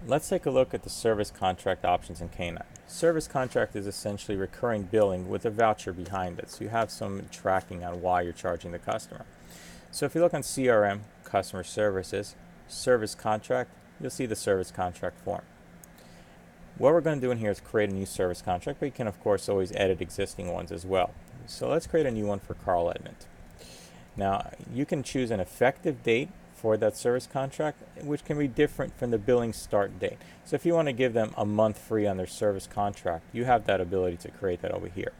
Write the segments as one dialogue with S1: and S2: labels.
S1: Let's take a look at the service contract options in K9. Service contract is essentially recurring billing with a voucher behind it, so you have some tracking on why you're charging the customer. So if you look on CRM, customer services, service contract, you'll see the service contract form. What we're going to do in here is create a new service contract, but you can of course always edit existing ones as well. So let's create a new one for Carl Edmond. Now you can choose an effective date for that service contract, which can be different from the billing start date. So if you want to give them a month free on their service contract, you have that ability to create that over here.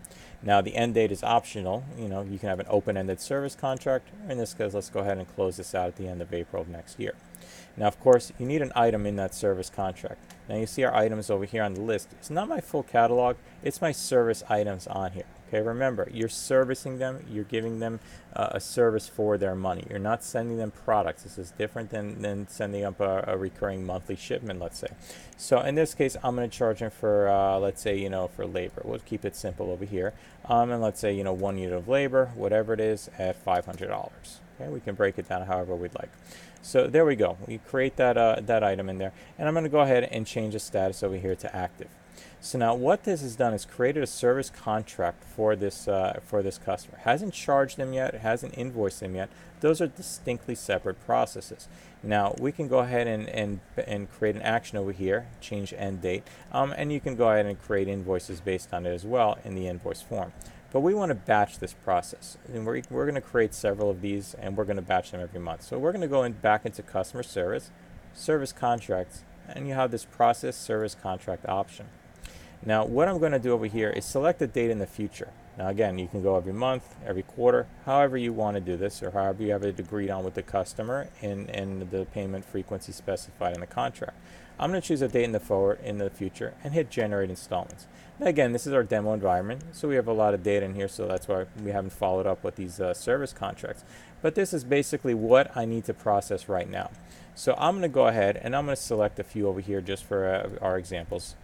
S1: Now the end date is optional. You can have an open-ended service contract. In this case, let's go ahead and close this out at the end of April of next year. Now of course you need an item in that service contract. Now you see our items over here on the list. It's not my full catalog, it's my service items on here. Okay, remember, you're servicing them, you're giving them a service for their money. You're not sending them products. This is different than sending up a recurring monthly shipment, let's say. So in this case, I'm going to charge them for, let's say, for labor. We'll keep it simple over here. And let's say, 1 unit of labor, whatever it is, at $500. Okay, we can break it down however we'd like. So there we go. We create that item in there. And I'm going to go ahead and change the status over here to active. So now what this has done is created a service contract for this customer. Hasn't charged them yet, hasn't invoiced them yet. Those are distinctly separate processes. Now we can go ahead and create an action over here, change end date, and you can go ahead and create invoices based on it as well in the invoice form. But we want to batch this process, and we're going to create several of these, and we're going to batch them every month. So we're going to go back into customer service, service contracts, and you have this process service contract option. Now what I'm going to do over here is select a date in the future. Now again, you can go every month, every quarter, however you want to do this, or however you have it agreed on with the customer in the payment frequency specified in the contract. I'm going to choose a date in the future and hit generate installments. Now again, this is our demo environment, so we have a lot of data in here, so that's why we haven't followed up with these service contracts. But this is basically what I need to process right now. So I'm going to go ahead and I'm going to select a few over here just for our examples.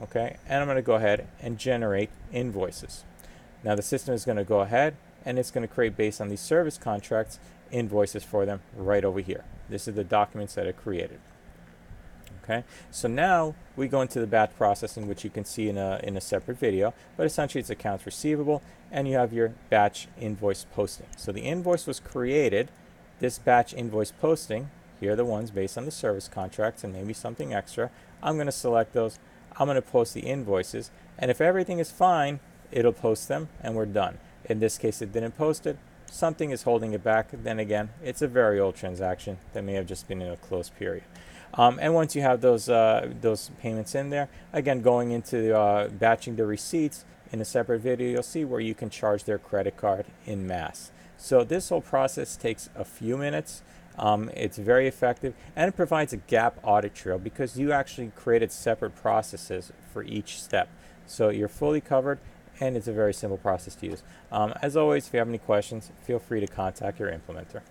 S1: Okay, and I'm going to go ahead and generate invoices. Now the system is going to go ahead and it's going to create, based on these service contracts, invoices for them right over here. This is the documents that it created. Okay, so now we go into the batch processing, which you can see in a separate video, but essentially it's accounts receivable, and you have your batch invoice posting. So the invoice was created, this batch invoice posting, here are the ones based on the service contracts and maybe something extra. I'm going to select those. I'm going to post the invoices, and if everything is fine, it'll post them and we're done. In this case, it didn't post it. Something is holding it back. Then again, it's a very old transaction that may have just been in a closed period. And once you have those payments in there, again, going into batching the receipts in a separate video, you'll see where you can charge their credit card in mass. So this whole process takes a few minutes. It's very effective, and it provides a gap audit trail because you actually created separate processes for each step. So you're fully covered, and it's a very simple process to use. As always, if you have any questions, feel free to contact your implementer.